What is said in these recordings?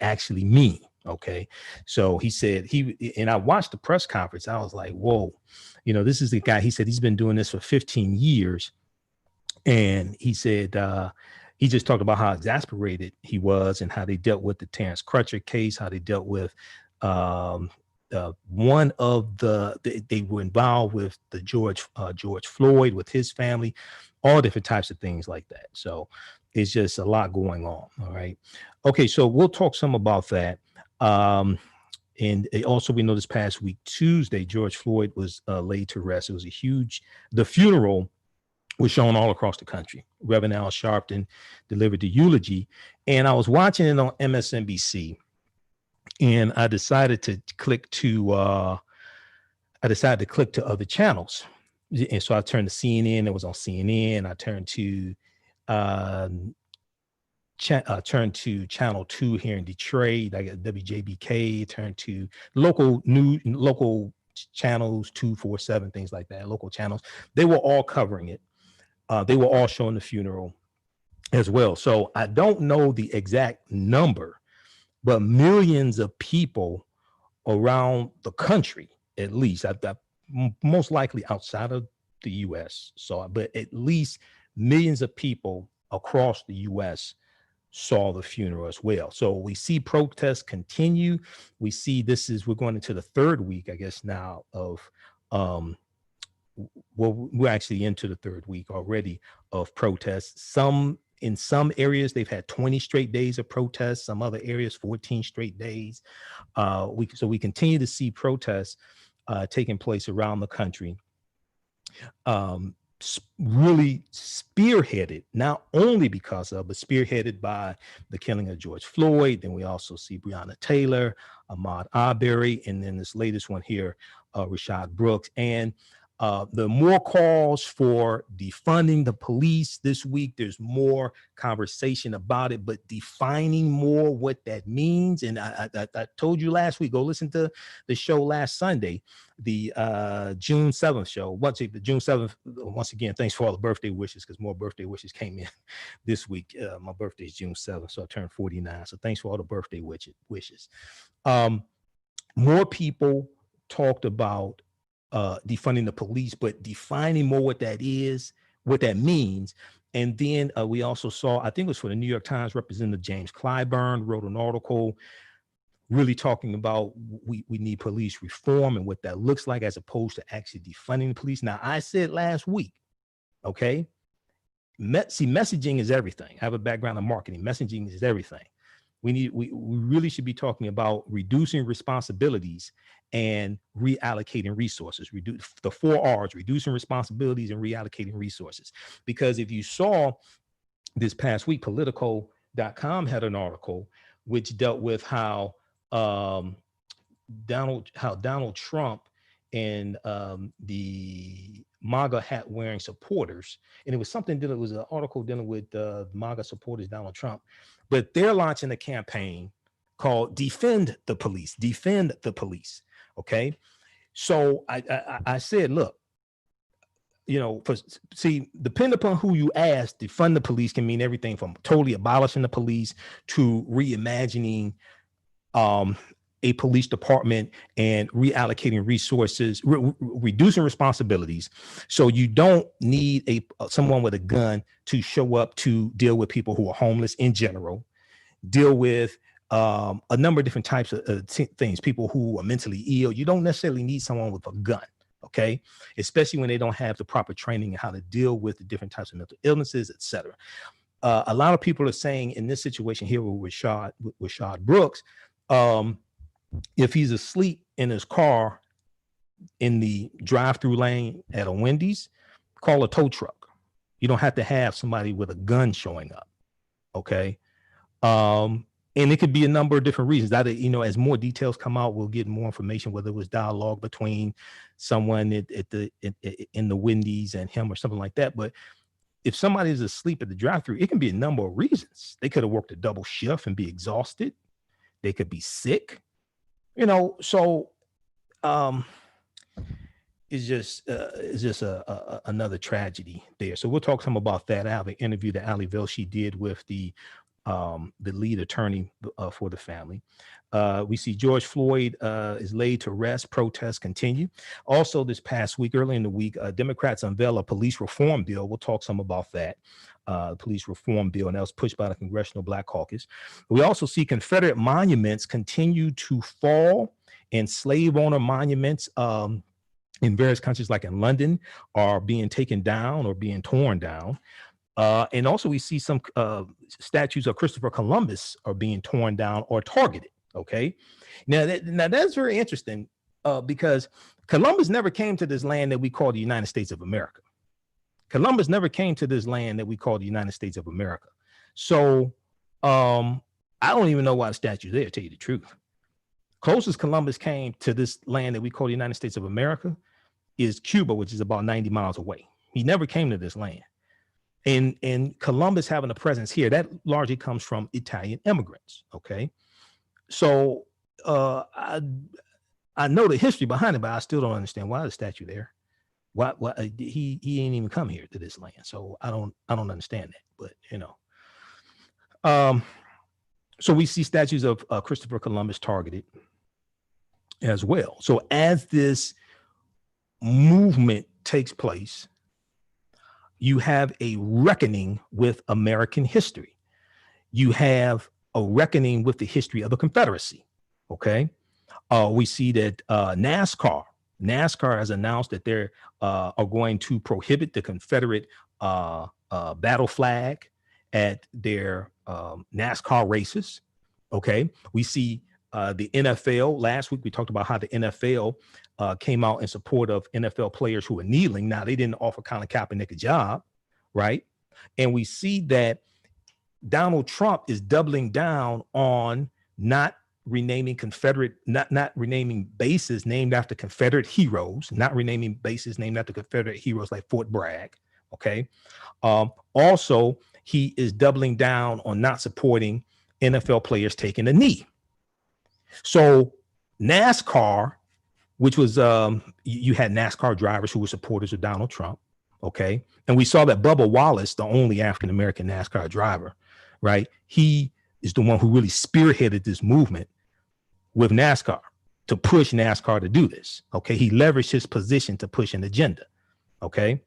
actually mean. Okay. So he said and I watched the press conference. I was like, whoa, this is the guy. He said he's been doing this for 15 years. And he said, he just talked about how exasperated he was and how they dealt with the Terrence Crutcher case, how they dealt with one of they were involved with the George Floyd with his family, all different types of things like that. So it's just a lot going on. All right. Okay. So we'll talk some about that. And also, we know this past week, Tuesday, George Floyd was laid to rest. It was the funeral was shown all across the country. Reverend Al Sharpton delivered the eulogy, and I was watching it on MSNBC, and I decided to click to other channels. And so I turned to CNN. It was on CNN. I turned to Channel 2 here in Detroit. I got WJBK. Turned to local channels, 247, things like that, local channels. They were all covering it. They were all showing the funeral as well. So I don't know the exact number, but millions of people around the country, at least, most likely outside of the U.S. But at least millions of people across the U.S. saw the funeral as well. So we see protests continue. We see we're going into the third week, I guess now, of we're actually into the third week already of protests. In some areas, they've had 20 straight days of protests. Some other areas, 14 straight days. So we continue to see protests taking place around the country. Really spearheaded, not only because of, but spearheaded by the killing of George Floyd. Then we also see Breonna Taylor, Ahmaud Arbery, and then this latest one here, Rayshard Brooks. And the more calls for defunding the police this week. There's more conversation about it, but defining more what that means. And I told you last week, go listen to the show last Sunday, the June 7th show. The June 7th, once again, thanks for all the birthday wishes, because more birthday wishes came in this week. My birthday is June 7th, so I turned 49. So thanks for all the birthday wishes. More people talked about defunding the police, but defining more what that is, what that means. And then we also saw, I think it was for the New York Times, Representative James Clyburn wrote an article really talking about we need police reform and what that looks like, as opposed to actually defunding the police. Now, I said last week, okay, messaging is everything. I have a background in marketing. Messaging is everything. We really should be talking about reducing responsibilities and reallocating resources. Reduce the 4 R's: reducing responsibilities and reallocating resources. Because if you saw this past week, Politico.com had an article which dealt with how Donald Trump and the MAGA hat wearing supporters, and it was an article dealing with MAGA supporters, Donald Trump, but they're launching a campaign called Defend the Police. Defend the Police. Okay. So I said, look, depending upon who you ask, defund the police can mean everything from totally abolishing the police to reimagining a police department and reallocating resources, reducing responsibilities. So you don't need someone with a gun to show up to deal with people who are homeless in general, deal with a number of different types of things, people who are mentally ill. You don't necessarily need someone with a gun, okay? Especially when they don't have the proper training in how to deal with the different types of mental illnesses, et cetera. A lot of people are saying in this situation here with Rayshard Brooks, if he's asleep in his car in the drive-through lane at a Wendy's, call a tow truck. You don't have to have somebody with a gun showing up, okay? And it could be a number of different reasons. That, as more details come out, we'll get more information, whether it was dialogue between someone in the Wendy's and him or something like that. But if somebody is asleep at the drive-thru, it can be a number of reasons. They could have worked a double shift and be exhausted. They could be sick, so it's just another tragedy there. So we'll talk some about that. I have an interview that Ali Velshi did with the the lead attorney for the family. We see George Floyd is laid to rest. Protests continue. Also, this past week, early in the week, Democrats unveil a police reform bill. We'll talk some about that. Police reform bill, and that was pushed by the Congressional Black Caucus. We also see Confederate monuments continue to fall, and slave owner monuments in various countries, like in London, are being taken down or being torn down. And also we see some statues of Christopher Columbus are being torn down or targeted. Okay. Now that's very interesting because Columbus never came to this land that we call the United States of America. Columbus never came to this land that we call the United States of America. So I don't even know why the statue's there, to tell you the truth. Closest Columbus came to this land that we call the United States of America is Cuba, which is about 90 miles away. He never came to this land. And Columbus having a presence here, that largely comes from Italian immigrants. Okay. So I know the history behind it, but I still don't understand why the statue there. Why he ain't even come here to this land. So I don't understand that, but you know. So we see statues of Christopher Columbus targeted as well. So as this movement takes place, you have a reckoning with American history. You have a reckoning with the history of the Confederacy. Okay. We see that NASCAR has announced that they are going to prohibit the Confederate battle flag at their NASCAR races. Okay. We see the NFL. Last week we talked about how the NFL came out in support of NFL players who were kneeling. Now, they didn't offer Colin Kaepernick a job, right? And we see that Donald Trump is doubling down on not renaming Confederate, not renaming bases named after Confederate heroes, not renaming bases named after Confederate heroes like Fort Bragg. Okay. Also, he is doubling down on not supporting NFL players taking a knee. So NASCAR, which was you had NASCAR drivers who were supporters of Donald Trump. Okay. And we saw that Bubba Wallace, the only African-American NASCAR driver, right? He is the one who really spearheaded this movement with NASCAR to push NASCAR to do this. Okay. He leveraged his position to push an agenda. Okay.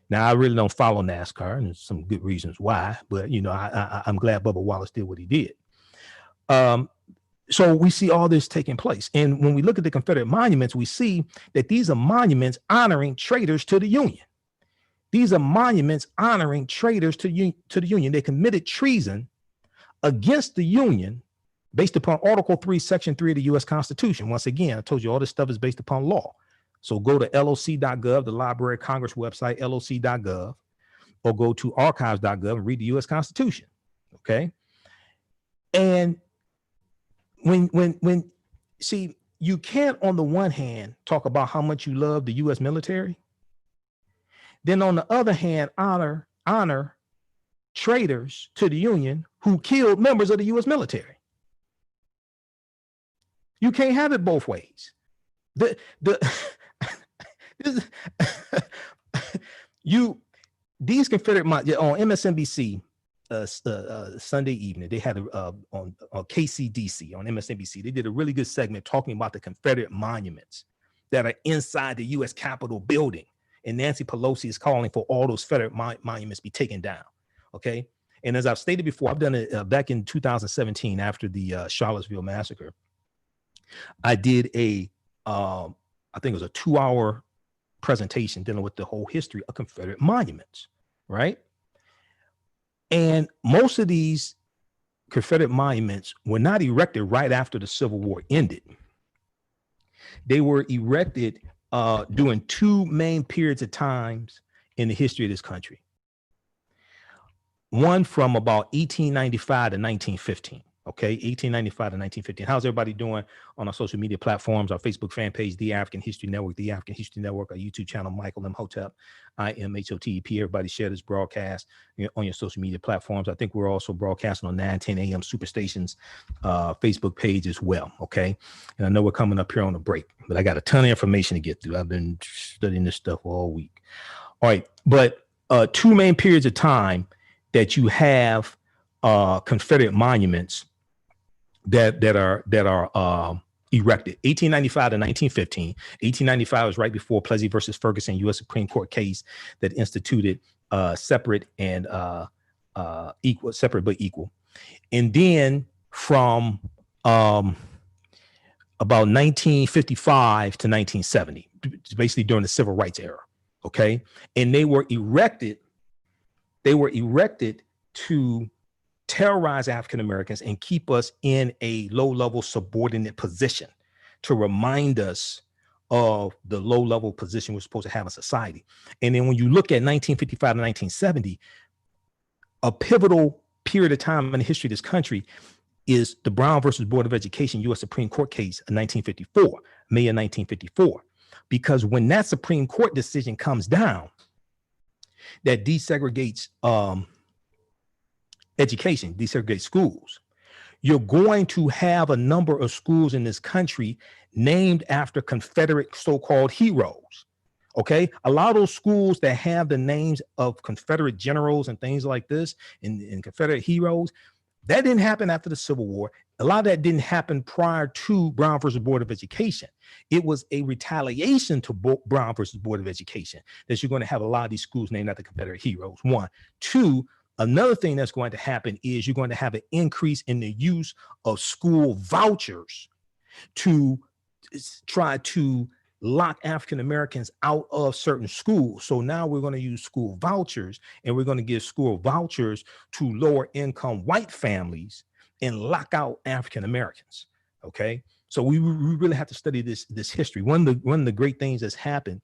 Now, I really don't follow NASCAR, and there's some good reasons why, but you know, I'm glad Bubba Wallace did what he did. So we see all this taking place. And when we look at the Confederate monuments, we see that these are monuments honoring traitors to the Union. These are monuments honoring traitors to the Union. They committed treason against the Union based upon Article 3, Section 3 of the U.S. Constitution. Once again, I told you all this stuff is based upon law. So go to loc.gov, the Library of Congress website, loc.gov, or go to archives.gov and read the U.S. Constitution. Okay. And when see, you can't on the one hand talk about how much you love the U.S. military, then on the other hand honor traitors to the Union who killed members of the U.S. military. You can't have it both ways. These Confederate on MSNBC Sunday evening, they had on KCDC on MSNBC, they did a really good segment talking about the Confederate monuments that are inside the U.S. Capitol building, and Nancy Pelosi is calling for all those Confederate monuments be taken down. Okay, and as I've stated before, I've done it back in 2017 after the Charlottesville massacre. I did I think it was a 2-hour presentation dealing with the whole history of Confederate monuments, right? And most of these Confederate monuments were not erected right after the Civil War ended. They were erected during two main periods of times in the history of this country. One from about 1895 to 1915. Okay, 1895 to 1915. How's everybody doing on our social media platforms, our Facebook fan page, The African History Network, The African History Network, our YouTube channel, Michael M. Hotep, IMHOTEP. Everybody share this broadcast on your social media platforms. I think we're also broadcasting on 9:10 a.m. Superstations Facebook page as well. Okay, and I know we're coming up here on a break, but I got a ton of information to get through. I've been studying this stuff all week. All right, but two main periods of time that you have Confederate monuments that are erected. 1895 to 1915. 1895 was right before Plessy versus Ferguson, U.S. Supreme Court case that instituted separate and equal, separate but equal. And then from about 1955 to 1970, basically during the civil rights era. Okay. And they were erected to terrorize African Americans and keep us in a low-level subordinate position, to remind us of the low-level position we're supposed to have in society. And then when you look at 1955 to 1970, a pivotal period of time in the history of this country is the Brown versus Board of Education U.S. Supreme Court case in 1954, May of 1954. Because when that Supreme Court decision comes down that desegregates education, desegregate schools, you're going to have a number of schools in this country named after Confederate so-called heroes. Okay, a lot of those schools that have the names of Confederate generals and things like this and Confederate heroes, that didn't happen after the Civil War. A lot of that didn't happen prior to Brown versus Board of Education. It was a retaliation to Brown versus Board of Education that you're going to have a lot of these schools named after Confederate heroes. One. Two, another thing that's going to happen is you're going to have an increase in the use of school vouchers to try to lock African Americans out of certain schools. So now we're going to use school vouchers, and we're going to give school vouchers to lower income white families and lock out African Americans. Okay. So we really have to study this history. One of the great things that's happened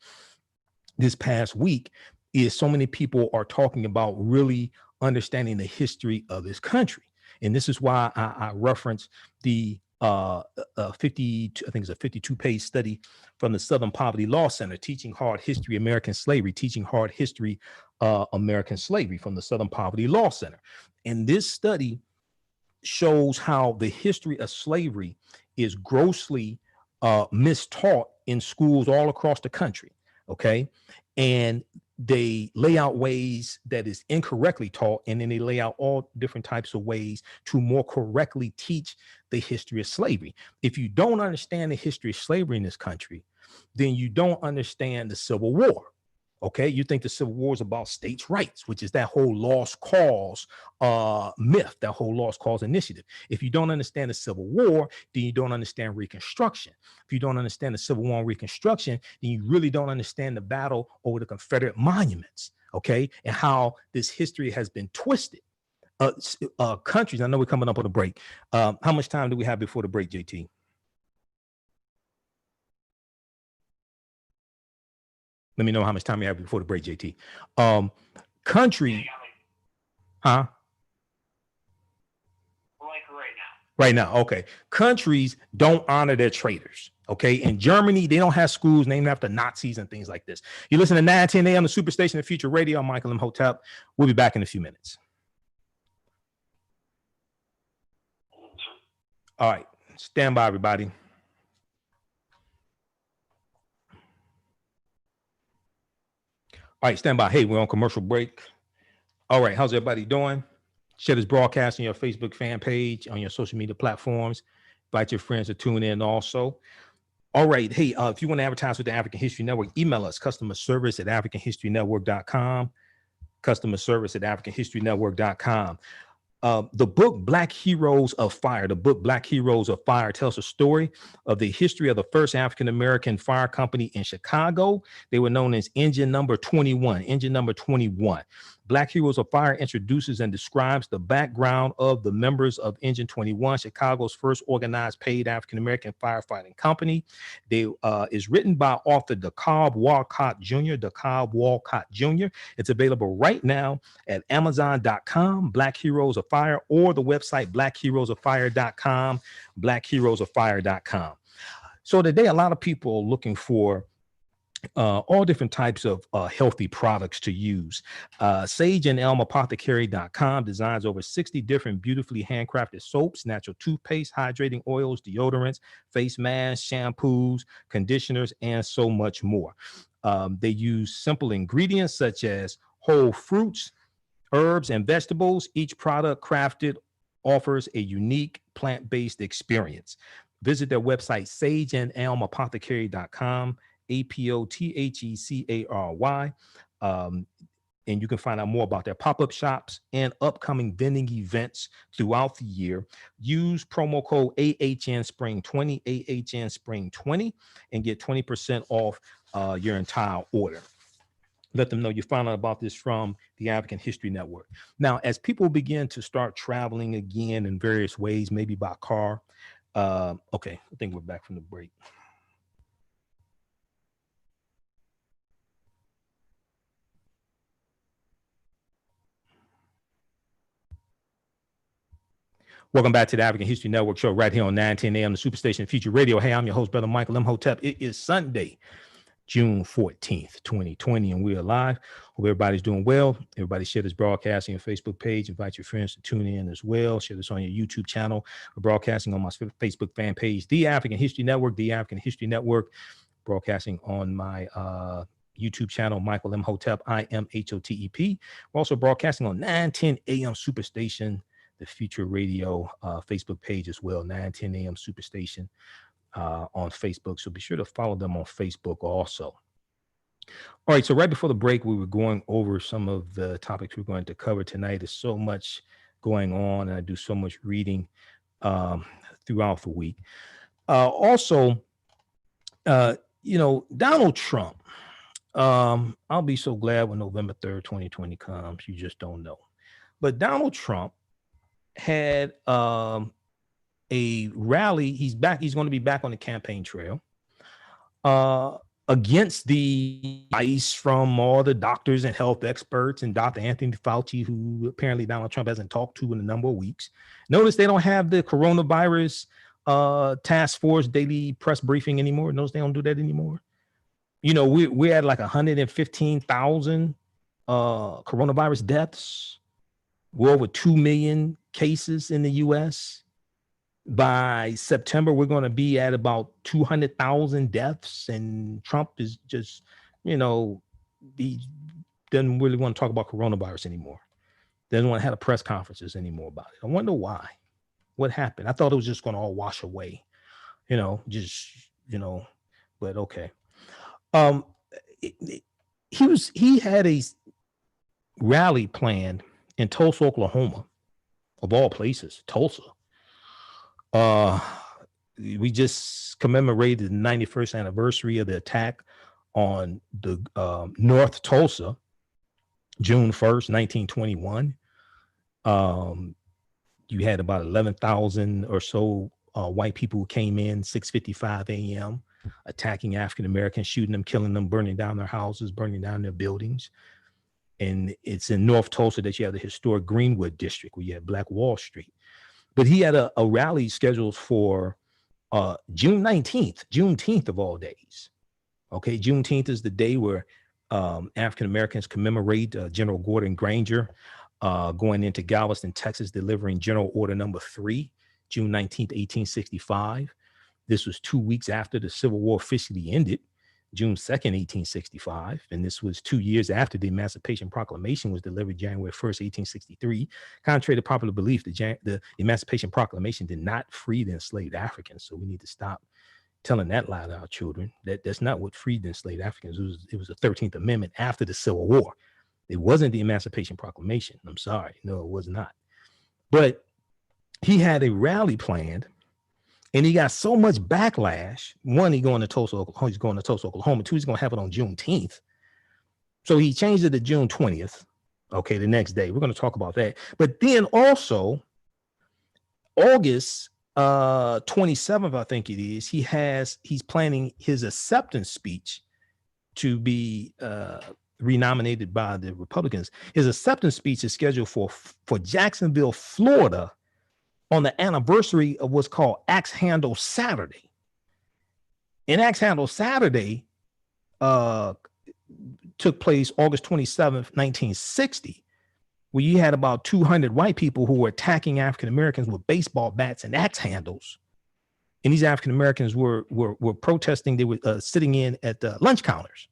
this past week is so many people are talking about really understanding the history of this country. And this is why I reference the 52-page study from the Southern Poverty Law Center, Teaching Hard History, American Slavery, Teaching Hard History, American Slavery, from the Southern Poverty Law Center. And this study shows how the history of slavery is grossly mistaught in schools all across the country. Okay. And they lay out ways that is incorrectly taught, and then they lay out all different types of ways to more correctly teach the history of slavery. If you don't understand the history of slavery in this country, then you don't understand the Civil War. Okay, you think the Civil War is about states' rights, which is that whole lost cause myth, that whole lost cause initiative. If you don't understand the Civil War, then you don't understand Reconstruction. If you don't understand the Civil War and Reconstruction, then you really don't understand the battle over the Confederate monuments, okay, and how this history has been twisted. Countries, I know we're coming up on a break. How much time do we have before the break, JT? Let me know how much time you have before the break, JT. Country, huh? Like right now. Right now, okay. Countries don't honor their traitors. Okay. In Germany, they don't have schools named after Nazis and things like this. You listen to 910 AM, the Superstation of Future Radio. I'm Michael Imhotep. We'll be back in a few minutes. All right. Stand by, everybody. All right, stand by. Hey, we're on commercial break. All right, how's everybody doing? Share this broadcast on your Facebook fan page, on your social media platforms. Invite your friends to tune in also. All right, hey, if you want to advertise with the African History Network, email us, customer service at africanhistorynetwork.com, customer service at africanhistorynetwork.com. The book Black Heroes of Fire, tells a story of the history of the first African-American fire company in Chicago. They were known as Engine Number 21. Black Heroes of Fire introduces and describes the background of the members of Engine 21, Chicago's first organized paid African-American firefighting company. They is written by author DeKalb Walcott Jr. It's available right now at Amazon.com, Black Heroes of Fire, or the website blackheroesoffire.com, blackheroesoffire.com. So today, a lot of people are looking for all different types of healthy products to use. Sage and Elm Apothecary.com designs over 60 different beautifully handcrafted soaps, natural toothpaste, hydrating oils, deodorants, face masks, shampoos, conditioners, and so much more. They use simple ingredients such as whole fruits, herbs, and vegetables. Each product crafted offers a unique plant-based experience. Visit their website, sageandelmapothecary.com, APOTHECARY. And you can find out more about their pop-up shops and upcoming vending events throughout the year. Use promo code AHN Spring 20, AHN Spring 20, and get 20% off your entire order. Let them know you found out about this from the African History Network. Now, as people begin to start traveling again in various ways, maybe by car. Okay, I think we're back from the break. Welcome back to the African History Network show right here on 910 AM, the Superstation Future Radio. Hey, I'm your host, Brother Michael Imhotep. It is Sunday, June 14th, 2020, and we're live. Hope everybody's doing well. Everybody share this broadcasting on your Facebook page. Invite your friends to tune in as well. Share this on your YouTube channel. We're broadcasting on my Facebook fan page, The African History Network, The African History Network. Broadcasting on my YouTube channel, Michael Imhotep, IMHOTEP. We're also broadcasting on 910 AM Superstation, the Future Radio Facebook page as well, 910 AM Superstation on Facebook. So be sure to follow them on Facebook also. All right, so right before the break, we were going over some of the topics we're going to cover tonight. There's so much going on, and I do so much reading throughout the week. Also, Donald Trump, I'll be so glad when November 3rd, 2020 comes. You just don't know. But Donald Trump had a rally. He's back. He's going to be back on the campaign trail against the advice from all the doctors and health experts and Dr. Anthony Fauci, who apparently Donald Trump hasn't talked to in a number of weeks. Notice they don't have the coronavirus task force daily press briefing anymore. Notice they don't do that anymore. You know, we're at like 115,000 coronavirus deaths. We're over 2 million cases in the U.S. By September, we're going to be at about 200,000 deaths. And Trump is just, he doesn't really want to talk about coronavirus anymore. Doesn't want to have press conferences anymore about it. I wonder why. What happened? I thought it was just going to all wash away, but okay. He had a rally planned in Tulsa, Oklahoma, of all places, Tulsa. We just commemorated the 91st anniversary of the attack on the North Tulsa, June 1st, 1921. You had about 11,000 or so white people who came in 6:55 a.m. attacking African Americans, shooting them, killing them, burning down their houses, burning down their buildings. And it's in North Tulsa that you have the historic Greenwood district where you have Black Wall Street. But he had a rally scheduled for June 19th, Juneteenth of all days. Okay, Juneteenth is the day where African Americans commemorate General Gordon Granger going into Galveston, Texas, delivering General Order Number 3, June 19th, 1865. This was 2 weeks after the Civil War officially ended, June 2nd, 1865. And this was 2 years after the Emancipation Proclamation was delivered, January 1st, 1863. Contrary to popular belief, the Emancipation Proclamation did not free the enslaved Africans. So we need to stop telling that lie to our children. That's not what freed the enslaved Africans. It was the 13th Amendment after the Civil War. It wasn't the Emancipation Proclamation. I'm sorry. No, it was not. But he had a rally planned, and he got so much backlash. One, he's going to Tulsa, Oklahoma. Two, he's going to have it on Juneteenth. So he changed it to June 20th. Okay, the next day. We're going to talk about that. But then also, August 27th, I think it is, he's planning his acceptance speech to be renominated by the Republicans. His acceptance speech is scheduled for Jacksonville, Florida, on the anniversary of what's called Axe Handle Saturday. And Axe Handle Saturday took place August 27th, 1960, where you had about 200 white people who were attacking African Americans with baseball bats and axe handles. And these African Americans were protesting. They were sitting in at the lunch counters.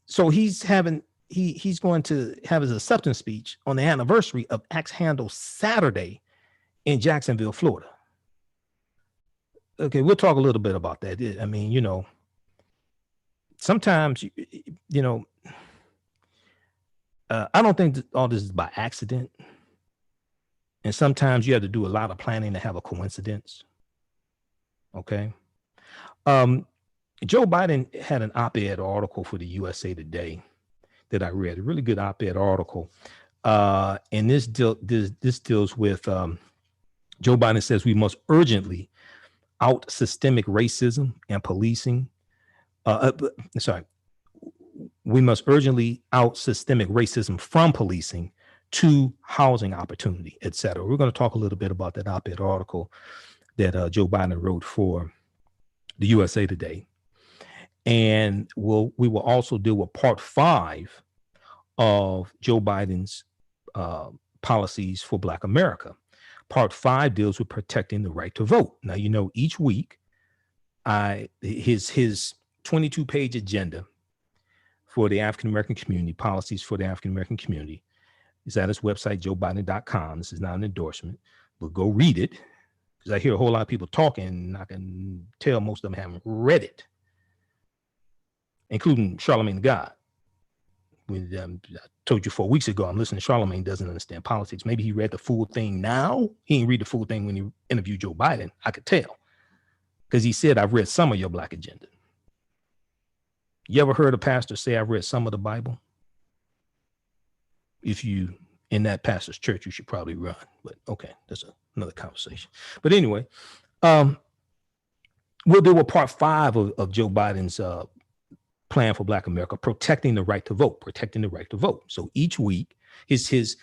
So he's having he's going to have his acceptance speech on the anniversary of Axe Handle Saturday in Jacksonville, Florida. Okay, we'll talk a little bit about that. I mean, you know, sometimes, you know, I don't think all this is by accident. And sometimes you have to do a lot of planning to have a coincidence. Okay. Joe Biden had an op-ed article for the USA Today that I read, a really good op-ed article. And this deals with Joe Biden says we must urgently out systemic racism and policing. We must urgently out systemic racism from policing to housing opportunity, et cetera. We're going to talk a little bit about that op-ed article that Joe Biden wrote for the USA Today. And we will also deal with part 5 of Joe Biden's policies for Black America. Part 5 deals with protecting the right to vote. Now, you know, each week, his 22-page agenda for the African-American community, policies for the African-American community, is at his website, joebiden.com. This is not an endorsement, but go read it, because I hear a whole lot of people talking, and I can tell most of them haven't read it, including Charlamagne the God. When I told you 4 weeks ago, I'm listening to Charlamagne doesn't understand politics. Maybe he read the full thing now. He didn't read the full thing when he interviewed Joe Biden. I could tell, because he said, I've read some of your Black agenda. You ever heard a pastor say, I've read some of the Bible? If you in that pastor's church, you should probably run. But okay, that's another conversation. But anyway, we'll do a part 5 of Joe Biden's plan for Black America, protecting the right to vote, protecting the right to vote. So each week, his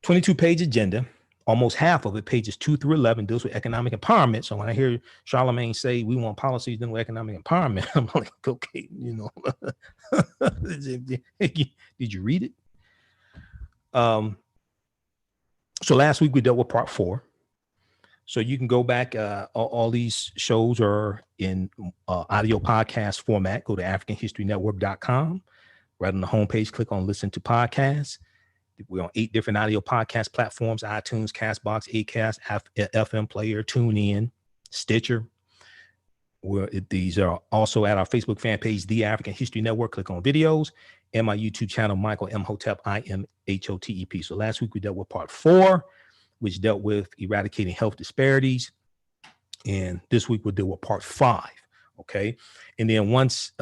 22-page agenda, almost half of it, pages 2 through 11, deals with economic empowerment. So when I hear Charlamagne say we want policies dealing with economic empowerment, I'm like, okay, you know, did you read it? So last week we dealt with part 4. So you can go back. All these shows are in audio podcast format. Go to AfricanHistoryNetwork.com. Right on the homepage, click on Listen to Podcasts. We're on 8 different audio podcast platforms: iTunes, Castbox, Acast, FM Player, TuneIn, Stitcher. These are also at our Facebook fan page, The African History Network. Click on videos, and my YouTube channel, Michael M. Hotep, IMHOTEP. So last week we dealt with part 4, which dealt with eradicating health disparities. And this week we'll deal with part 5. Okay. And then once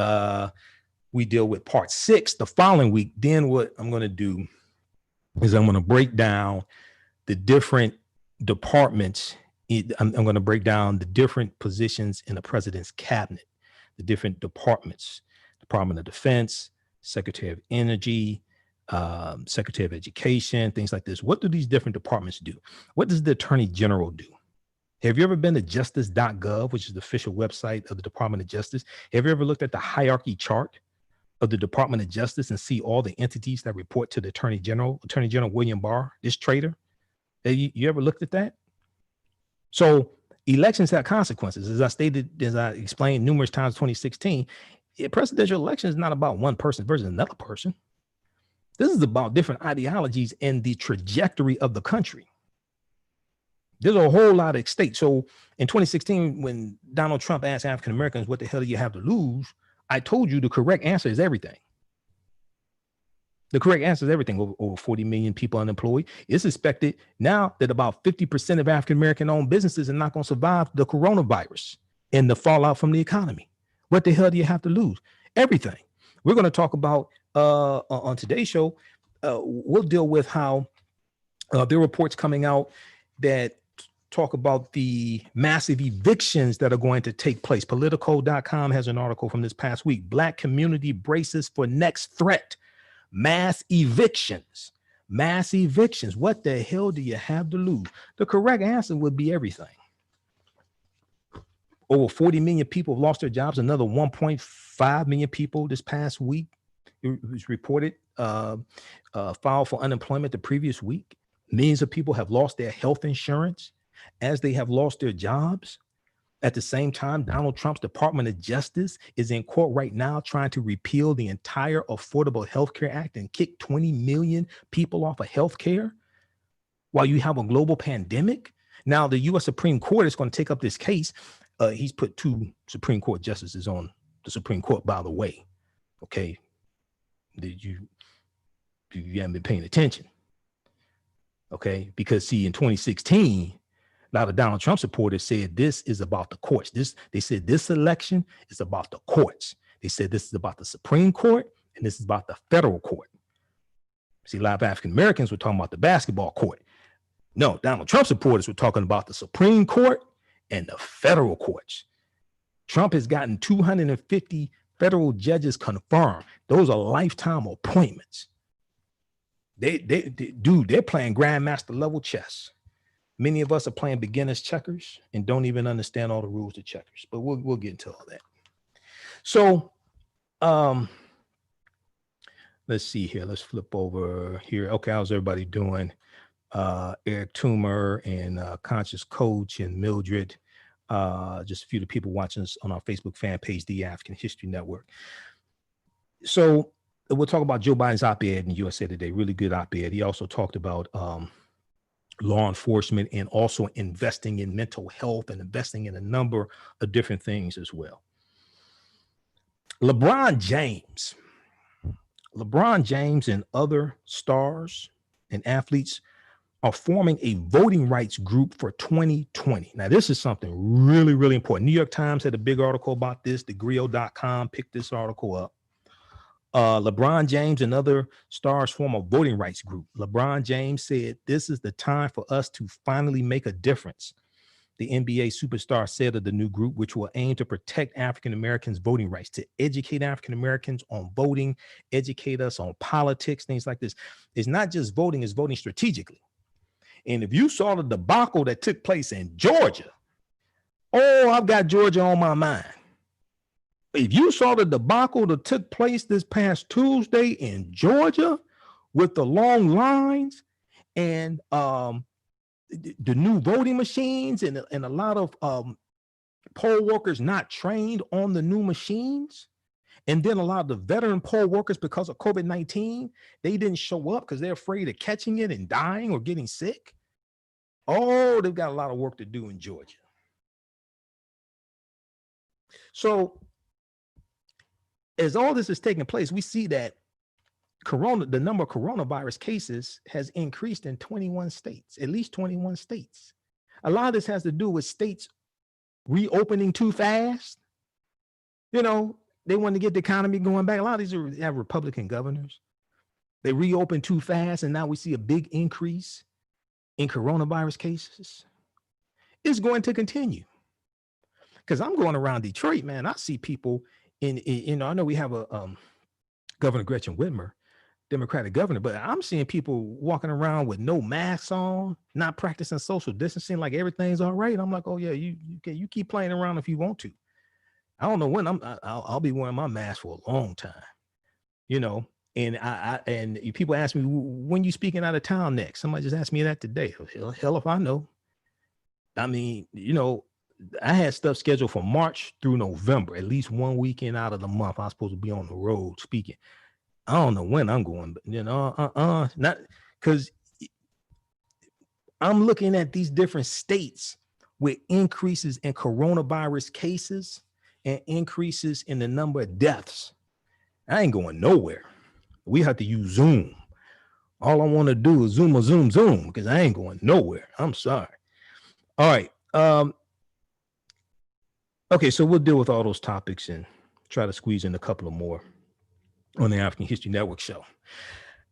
we deal with part 6, the following week, then what I'm going to do is I'm going to break down the different departments. I'm going to break down the different positions in the president's cabinet, the different departments: Department of Defense, Secretary of Energy, Secretary of Education, things like this. What do these different departments do? What does the Attorney General do? Have you ever been to justice.gov, which is the official website of the Department of Justice? Have you ever looked at the hierarchy chart of the Department of Justice and see all the entities that report to the Attorney General William Barr, this traitor? You ever looked at that? So elections have consequences. As I explained numerous times in 2016, a presidential election is not about one person versus another person. This is about different ideologies and the trajectory of the country. There's a whole lot at stake. So in 2016, when Donald Trump asked African Americans, what the hell do you have to lose? I told you the correct answer is everything. The correct answer is everything. Over 40 million people unemployed. It's expected now that about 50% of African American owned businesses are not going to survive the coronavirus and the fallout from the economy. What the hell do you have to lose? Everything. We're going to talk about on today's show. We'll deal with how there are reports coming out that talk about the massive evictions that are going to take place. Politico.com has an article from this past week. Black community braces for next threat. Mass evictions. Mass evictions. What the hell do you have to lose? The correct answer would be everything. Over 40 million people have lost their jobs. Another 1.5 million people this past week, it was reported, filed for unemployment the previous week. Millions of people have lost their health insurance as they have lost their jobs. At the same time, Donald Trump's Department of Justice is in court right now trying to repeal the entire Affordable Health Care Act and kick 20 million people off of health care while you have a global pandemic. Now, the U.S. Supreme Court is going to take up this case. He's put 2 Supreme Court justices on the Supreme Court, by the way. Okay. You haven't been paying attention. Okay. Because see, in 2016, a lot of Donald Trump supporters said this is about the courts. They said this election is about the courts. They said this is about the Supreme Court and this is about the federal court. See, a lot of African Americans were talking about the basketball court. No, Donald Trump supporters were talking about the Supreme Court and the federal courts. Trump has gotten 250 federal judges confirmed. Those are lifetime appointments. They're playing grandmaster level chess. Many of us are playing beginner's checkers and don't even understand all the rules of checkers, but we'll get into all that. So let's see here. Let's flip over here. Okay, how's everybody doing? Eric Toomer and Conscious Coach and Mildred. Just a few of the people watching us on our Facebook fan page, The African History Network. So we'll talk about Joe Biden's op-ed in USA Today. Really good op-ed. He also talked about law enforcement and also investing in mental health and investing in a number of different things as well. LeBron James and other stars and athletes are forming a voting rights group for 2020. Now, this is something really, really important. New York Times had a big article about this. TheGrio.com picked this article up. LeBron James and other stars form a voting rights group. LeBron James said, "This is the time for us to finally make a difference," the NBA superstar said of the new group, which will aim to protect African Americans' voting rights, to educate African Americans on voting, educate us on politics, things like this. It's not just voting, it's voting strategically. And if you saw the debacle that took place in Georgia, oh, I've got Georgia on my mind. If you saw the debacle that took place this past Tuesday in Georgia with the long lines and the new voting machines and a lot of poll workers not trained on the new machines, and then a lot of the veteran poll workers, because of COVID-19, they didn't show up because they're afraid of catching it and dying or getting sick. Oh, they've got a lot of work to do in Georgia. So as all this is taking place, we see that the number of coronavirus cases has increased in 21 states, at least 21 states. A lot of this has to do with states reopening too fast. You know, they want to get the economy going back. A lot of these have Republican governors. They reopen too fast, and now we see a big increase in coronavirus cases. It's going to continue. Because I'm going around Detroit, man, I see people I know we have a Governor Gretchen Whitmer, Democratic governor, but I'm seeing people walking around with no masks on, not practicing social distancing, like everything's all right. I'm like, oh yeah, you keep playing around if you want to. I don't know when I'll be wearing my mask for a long time, you know. And and people ask me, when you speaking out of town next? Somebody just asked me that today. Hell if I know. I mean, you know, I had stuff scheduled for March through November, at least one weekend out of the month. I'm supposed to be on the road speaking. I don't know when I'm going, but you know, not because I'm looking at these different states with increases in coronavirus cases and increases in the number of deaths. I ain't going nowhere. We have to use Zoom. All I want to do is Zoom, because I ain't going nowhere. I'm sorry. All right. Okay, so we'll deal with all those topics and try to squeeze in a couple of more on the African History Network show. All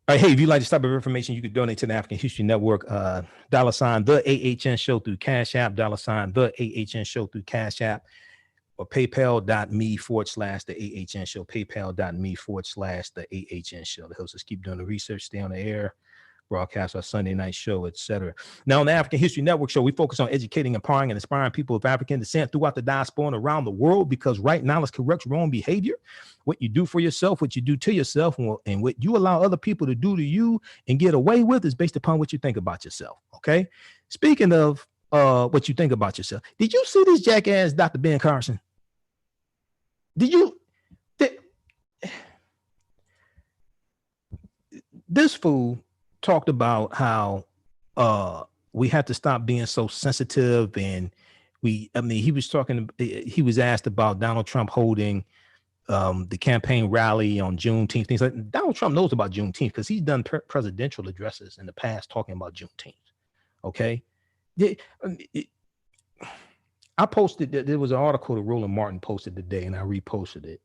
right, hey, if you'd like this type of information, you could donate to the African History Network, $, the AHN show through Cash App, $, the AHN show through Cash App, or paypal.me/the AHN show, paypal.me/the AHN show. That helps us keep doing the research, stay on the air, broadcast our Sunday night show, etc. Now, on the African History Network show, we focus on educating, empowering, and inspiring people of African descent throughout the diaspora and around the world, because right knowledge corrects wrong behavior. What you do for yourself, what you do to yourself, and what you allow other people to do to you and get away with is based upon what you think about yourself. Okay. Speaking of what you think about yourself. Did you see this jackass, Dr. Ben Carson? Did you? This fool talked about how we have to stop being so sensitive, and he was asked about Donald Trump holding the campaign rally on Juneteenth. Things like Donald Trump knows about Juneteenth because he's done presidential addresses in the past talking about Juneteenth. Okay. I posted that there was an article that Roland Martin posted today, and I reposted it.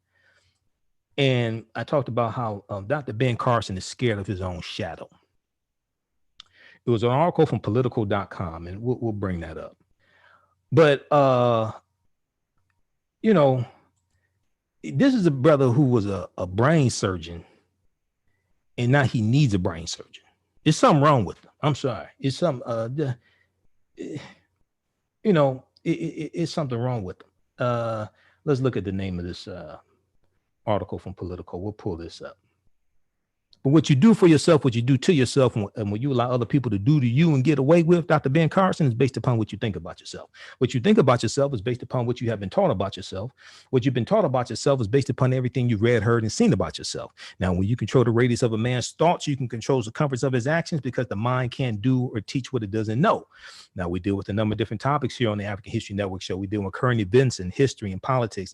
And I talked about how Dr. Ben Carson is scared of his own shadow. It was an article from political.com, and we'll bring that up. But, you know, this is a brother who was a brain surgeon, and now he needs a brain surgeon. There's something wrong with him. I'm sorry. It's some, you know, it's something wrong with him. Let's look at the name of this article from Politico. We'll pull this up. But what you do for yourself, what you do to yourself, and what you allow other people to do to you and get away with, Dr. Ben Carson, is based upon what you think about yourself. What you think about yourself is based upon what you have been taught about yourself. What you've been taught about yourself is based upon everything you've read, heard, and seen about yourself. Now, when you control the radius of a man's thoughts, you can control the comforts of his actions, because the mind can't do or teach what it doesn't know. Now, we deal with a number of different topics here on the African History Network show. We deal with current events in history and politics,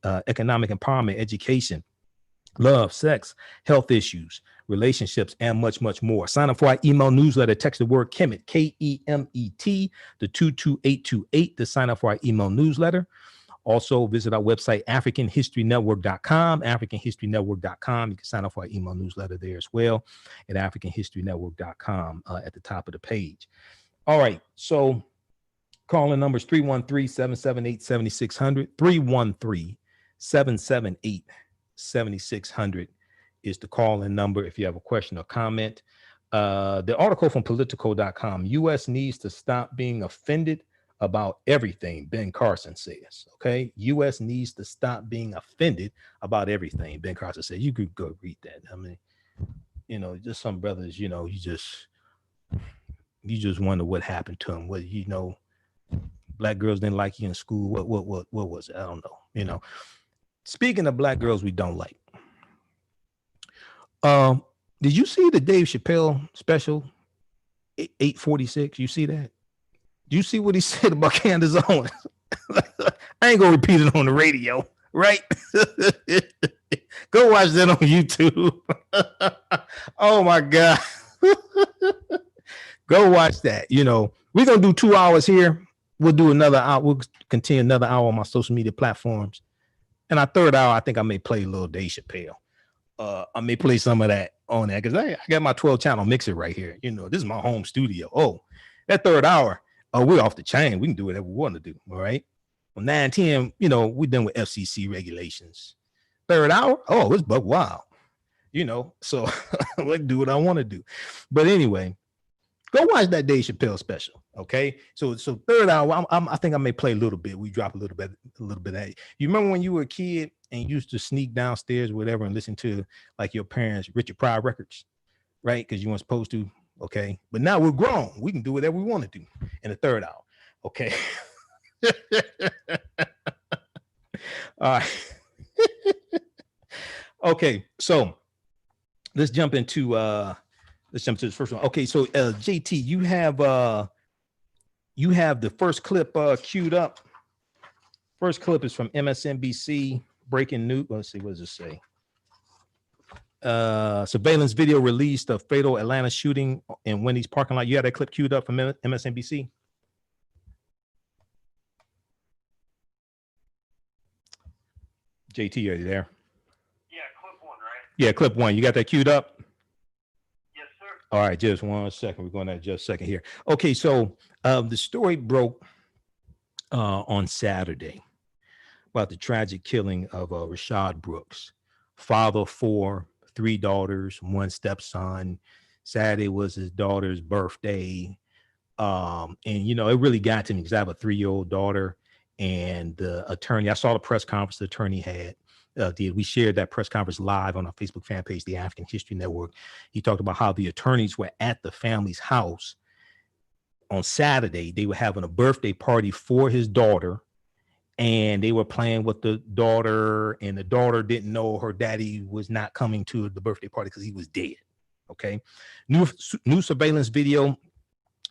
economic empowerment, education, love, sex, health issues, relationships, and much, much more. Sign up for our email newsletter. Text the word Kemet, K-E-M-E-T, to 22828 to sign up for our email newsletter. Also, visit our website, AfricanHistoryNetwork.com, AfricanHistoryNetwork.com. You can sign up for our email newsletter there as well at AfricanHistoryNetwork.com at the top of the page. All right, so calling numbers 313-778-7600, 313-778-7600 is the call-in number if you have a question or comment. The article from Politico.com, U.S. needs to stop being offended about everything, Ben Carson says. Okay, U.S. needs to stop being offended about everything, Ben Carson said. You could go read that. I mean, you know, just some brothers, you know, you just wonder what happened to them. What, you know, black girls didn't like you in school. What was it? I don't know. You know, speaking of black girls we don't like. Did you see the Dave Chappelle special, 846? You see that? Do you see what he said about Candace Owens? I ain't gonna repeat it on the radio, right? Go watch that on YouTube. Oh my God. Go watch that. You know, we're gonna do 2 hours here. We'll do another hour. We'll continue another hour on my social media platforms. And our third hour, I think I may play a little Dave Chappelle. I may play some of that on there because I got my 12 channel mixer right here. You know, this is my home studio. Oh, that third hour, we're off the chain. We can do whatever we want to do. All right. On 9-10, you know, we're done with FCC regulations. Third hour, oh, it's buck wild. You know, so I can do what I want to do. But anyway, go watch that Dave Chappelle special. Okay. So third hour, I think I may play a little bit. We drop a little bit. You remember when you were a kid and you used to sneak downstairs, or whatever, and listen to like your parents' Richard Pryor records, right? Because you weren't supposed to. Okay. But now we're grown. We can do whatever we want to do in the third hour. Okay. All right. Okay. So let's jump into the first one. Okay. So JT, you have the first clip queued up. First clip is from MSNBC. Breaking news. Let's see, what does it say? Surveillance video released of fatal Atlanta shooting in Wendy's parking lot. You had that clip queued up from MSNBC? JT, are you there? Yeah, clip one, right? Yeah, clip one. You got that queued up? Yes, sir. All right, just 1 second. We're going to just a second here. Okay, so the story broke on Saturday about the tragic killing of Rayshard Brooks, father of 4, 3 daughters, 1 stepson. Saturday was his daughter's birthday. And, you know, it really got to me because I have a 3-year-old daughter, and the attorney, I saw the press conference the attorney had. We shared that press conference live on our Facebook fan page, the African History Network. He talked about how the attorneys were at the family's house on Saturday, they were having a birthday party for his daughter, and they were playing with the daughter, and the daughter didn't know her daddy was not coming to the birthday party because he was dead. Okay. New surveillance video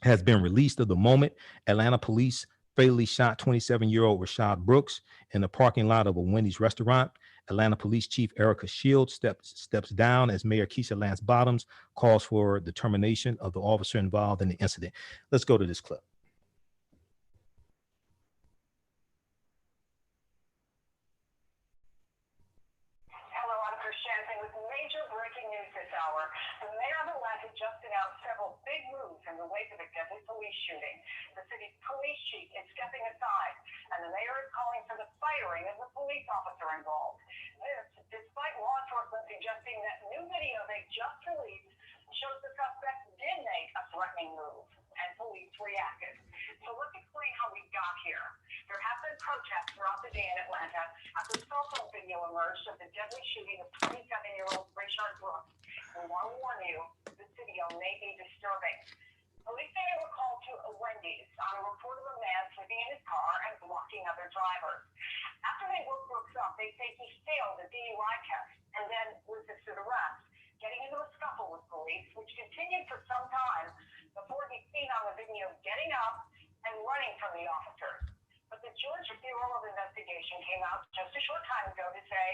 has been released of the moment Atlanta police fatally shot 27-year-old Rayshard Brooks in the parking lot of a Wendy's restaurant. Atlanta Police Chief Erica Shields steps down as Mayor Keisha Lance Bottoms calls for the termination of the officer involved in the incident. Let's go to this clip. The mayor of Atlanta just announced several big moves in the wake of a deadly police shooting. The city's police chief is stepping aside, and the mayor is calling for the firing of the police officer involved. This, despite law enforcement suggesting that new video they just released shows the suspect did make a threatening move, and police reacted. So let's explain how we got here. There have been protests throughout the day in Atlanta after cell phone video emerged of the deadly shooting of 27-year-old Rayshard Brooks. We want to warn you, this video may be disturbing. Police say they were called to a Wendy's on a report of a man sleeping in his car and blocking other drivers. After they woke Brooks up, they say he failed a DUI test and then resisted arrest, getting into a scuffle with police, which continued for some time before he's seen on the video getting up and running from the officers. But the Georgia Bureau of Investigation came out just a short time ago to say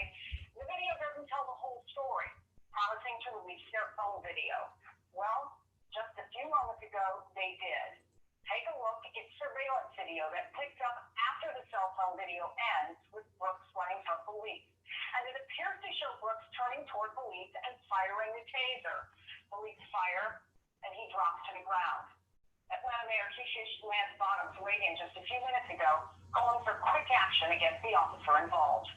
the video doesn't tell the whole story, promising to release their phone video. Well, just a few moments ago, they did. Take a look. It's surveillance video that picks up after the cell phone video ends with Brooks running from police. And it appears to show Brooks turning toward police and firing the taser. Police fire, and he drops to the ground. Atlanta Mayor Keisha Lance Bottoms weighed in just a few minutes ago, calling for quick action against the officer involved.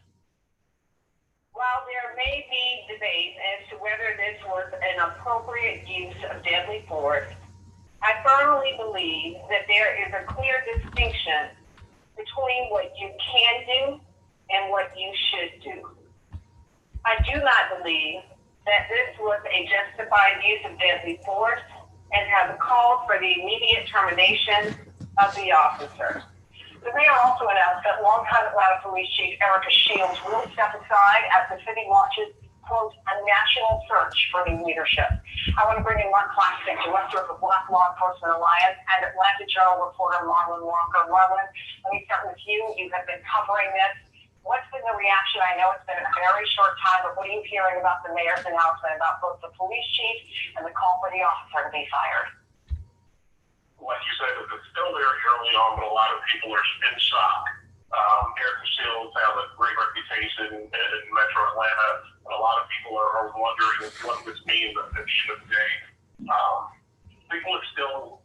While there may be debate as to whether this was an appropriate use of deadly force, I firmly believe that there is a clear distinction between what you can do and what you should do. I do not believe that this was a justified use of deadly force and have called for the immediate termination of the officer. The mayor also announced that longtime Atlanta Police Chief Erica Shields will step aside as the city launches, quote, a national search for new leadership. I want to bring in Mark Plastic, director of the Black Law Enforcement Alliance, and Atlanta Journal reporter Marlon Walker. Marlon, let me start with you. You have been covering this. What's been the reaction? I know it's been a very short time, but what are you hearing about the mayor's announcement about both the police chief and the call for the officer to be fired? Like you said, it's still very early on, but a lot of people are in shock. Erica Shields has a great reputation in Metro Atlanta, and a lot of people are wondering what this means at the end of the day. People are still,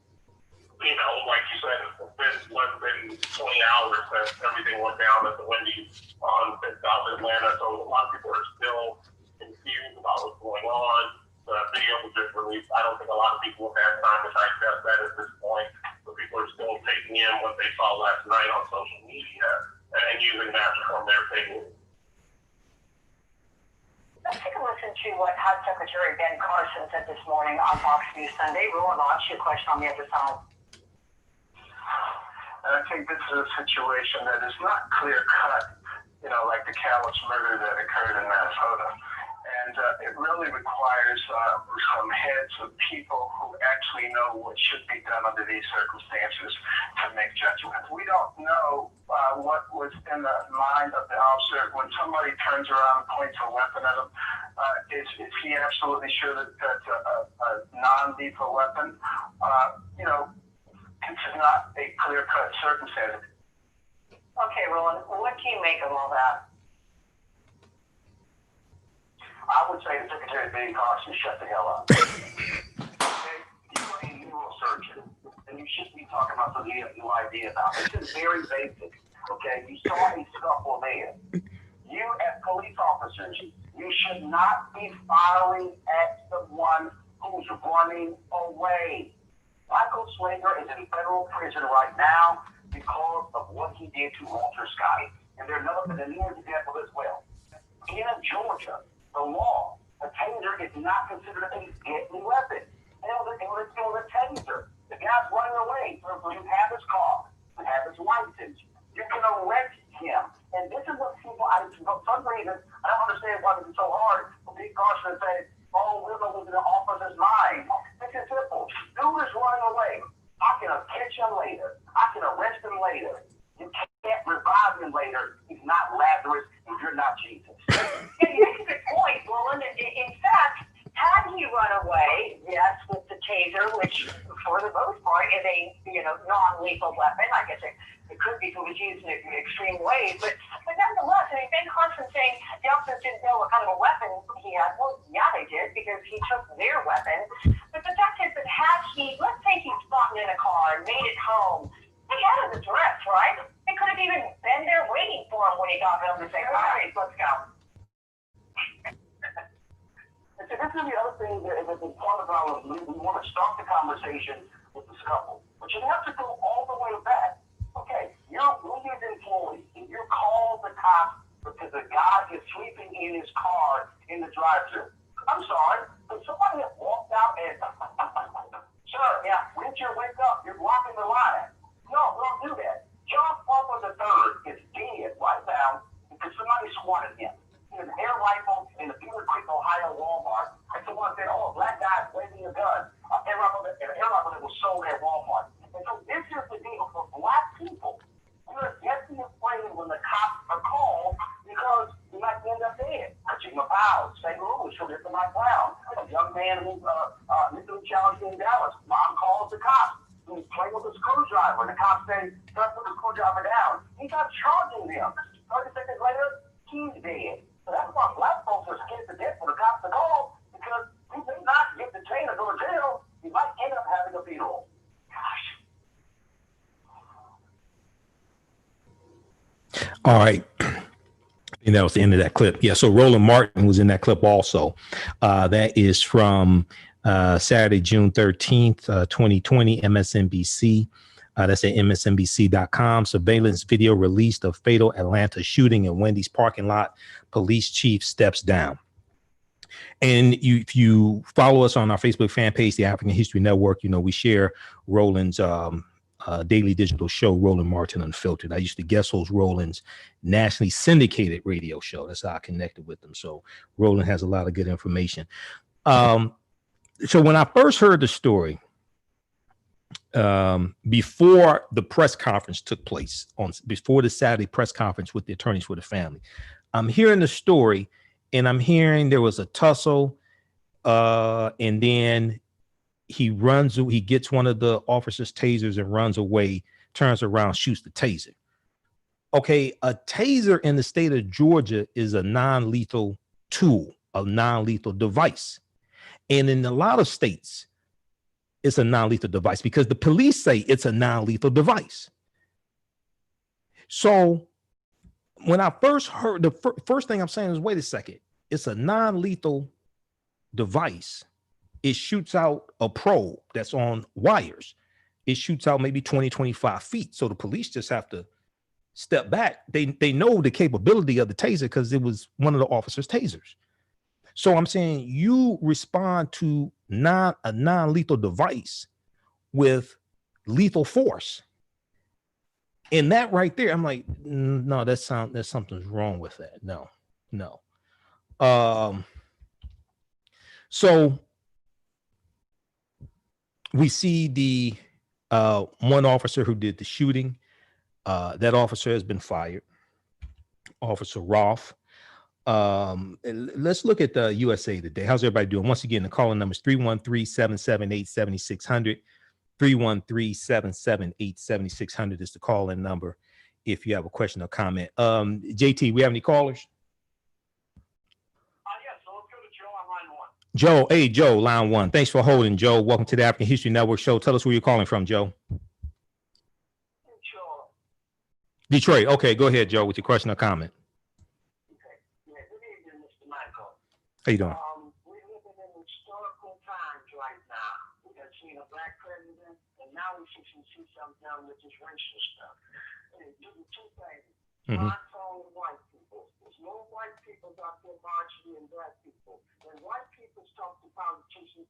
like you said, it's been less than 20 hours since everything went down at the Wendy's in South Atlanta, so a lot of people are still confused about what's going on. The video was just released. I don't think a lot of people have had time to digest that at this point, but people are still taking in what they saw last night on social media and using that to form their opinion. Let's take a listen to what House Secretary Ben Carson said this morning on Fox News Sunday. Roland, I'll ask you a question on the other side. And I think this is a situation that is not clear-cut, like the callous murder that occurred in Minnesota. And it really requires some heads of people who actually know what should be done under these circumstances to make judgments. We don't know what was in the mind of the officer when somebody turns around and points a weapon at him. Is he absolutely sure that that's a non-lethal weapon? This is not a clear-cut circumstance. Okay, Roland, what do you make of all that? I would say the Secretary of Ben Carson shut the hell up. Okay? You are a neurosurgeon, and you shouldn't be talking about something you have no idea about. This is very basic. Okay? You saw a scuffle there. You, as police officers, you should not be firing at the one who's running away. Michael Slater is in federal prison right now because of what he did to Walter Scott. And there's another example as well. In Georgia, the law, a taser is not considered a deadly weapon. And it was a taser. The guy's running away. You have his car, you have his license. You can arrest him. And this is what people, for some reason, I don't understand why it's so hard for Pete Carson to say, oh, we'll go into the officer's mind. This is simple. Dude is running away. I can catch him later. I can arrest him later. You can't revive him later. He's not Lazarus, and you're not Jesus. Yeah, you make a good point, Roland. In fact, had he run away, yes, with the taser, which for the most part is a non-lethal weapon. I guess it could be if it was used in extreme ways, but nonetheless, I mean, Ben Carson saying the officers didn't know what kind of a weapon he had. Well, yeah, they did because he took their weapon. But the fact is that had he, let's say he'd gotten in a car and made it home, he had his address, right? They could have even been there waiting for him when he got home to say, all right, let's go. And so this is the other thing that is important about we want to start the conversation with the scuffle. But you have to go all the way back. Okay, you're in Floyd, and you're calling the cops because the guy is sleeping in his car in the drive-thru. I'm sorry, but somebody has walked out and, sir, yeah, when you wake up, you're blocking the line. No, don't do that. John Palmer III is dead right now because somebody swatted him. He has an air rifle in the Beaver Creek, Ohio Walmart. And someone said, oh, a black guy's waving a gun. An air rifle that was sold at Walmart. And so this is the deal for black people. You're getting afraid when the cops are called because you might end up dead. Virginia Powell, St. Louis, she'll get to my ground. A young man who mentally challenged in Dallas. Mom calls the cops. He's playing with a screwdriver. And the cops say, don't put the screwdriver down. He's not charging them. 30 seconds later, he's dead. So that's why black folks are scared to death for the cops to call because he may not get detained or go to jail. He might end up having a funeral. Gosh. All right. And that was the end of that clip. Yeah. So Roland Martin was in that clip also. That is from Saturday, June 13th, 2020, MSNBC. That's at msnbc.com. Surveillance video released of fatal Atlanta shooting in Wendy's parking lot. Police chief steps down. And if you follow us on our Facebook fan page, the African History Network, we share Roland's daily digital show, Roland Martin Unfiltered. I used to guest host Roland's nationally syndicated radio show. That's how I connected with them. So Roland has a lot of good information. So when I first heard the story, before the press conference took place, before the Saturday press conference with the attorneys for the family, I'm hearing the story and I'm hearing there was a tussle, and then he gets one of the officer's tasers and runs away, turns around, shoots the taser. Okay, a taser in the state of Georgia is a non-lethal tool, a non-lethal device. And in a lot of states, it's a non-lethal device because the police say it's a non-lethal device. So when I first heard, the first thing I'm saying is, wait a second, it's a non-lethal device. It shoots out a probe that's on wires. It shoots out maybe 20, 25 feet. So the police just have to step back. They know the capability of the taser because it was one of the officer's tasers. So I'm saying you respond to a non-lethal device with lethal force. And that right there, I'm like, no, there's something's wrong with that. No. So we see the one officer who did the shooting. That officer has been fired, Officer Roth. Let's look at the USA Today. How's everybody doing? Once again, the calling number is 313-778-7600. 313-778-7600 is the call-in number if you have a question or comment. JT, we have any callers? Yes, so let's go to Joe on line one. Joe, hey, Joe, line one. Thanks for holding, Joe. Welcome to the African History Network show. Tell us where you're calling from, Joe. Detroit. Okay, go ahead, Joe, with your question or comment. Okay. Yeah, good evening, Mr. Michael. How you doing? We're living in historical times right now. We have seen a black president, and now we see something done with this racial stuff. And it do two things. Blacks on white people. There's no white people out there marching and black people. When white people talk to politicians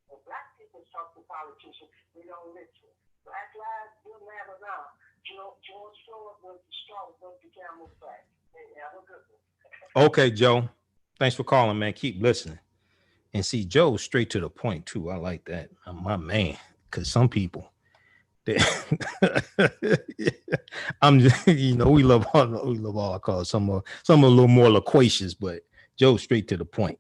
When black people talk to politicians, they don't listen. Black lives will matter now. George Floyd was the straw that broke the camel's back. Hey, have a good one. Okay, Joe. Thanks for calling, man. Keep listening. And see, Joe's straight to the point too. I like that. My man. Because some people, they, I'm just, we love all our calls. Some are a little more loquacious, but Joe's straight to the point.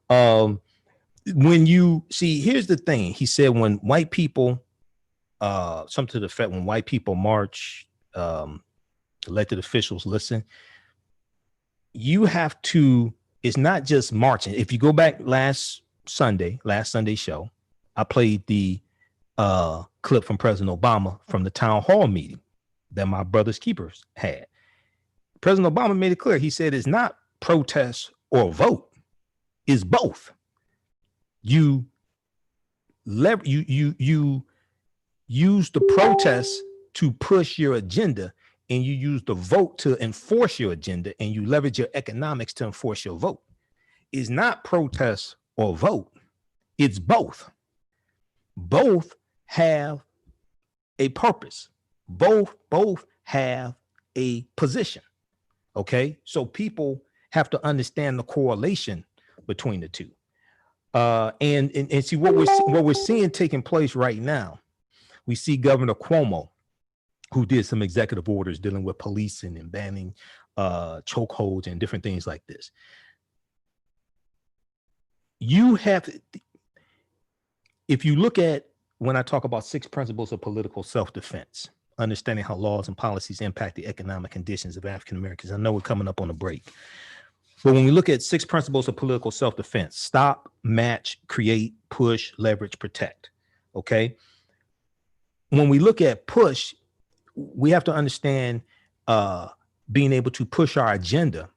When you see, here's the thing. He said when white people, something to the effect, when white people march, elected officials listen, you have to, it's not just marching. If you go back last Sunday show, I played the clip from President Obama from the town hall meeting that my brother's keepers had. President Obama made it clear. He said it's not protest or vote, it's both. You use the protest to push your agenda, and you use the vote to enforce your agenda, and you leverage your economics to enforce your vote. It's not protest or vote, it's both. Both have a purpose. Both have a position. Okay, so people have to understand the correlation between the two. And see what we're seeing taking place right now. We see Governor Cuomo, who did some executive orders dealing with policing and banning chokeholds and different things like this. You have, if you look at, when I talk about 6 principles of political self-defense, understanding how laws and policies impact the economic conditions of African Americans. I know we're coming up on a break, but when we look at 6 principles of political self-defense: stop, match, create, push, leverage, protect. Okay. When we look at push, we have to understand being able to push our agenda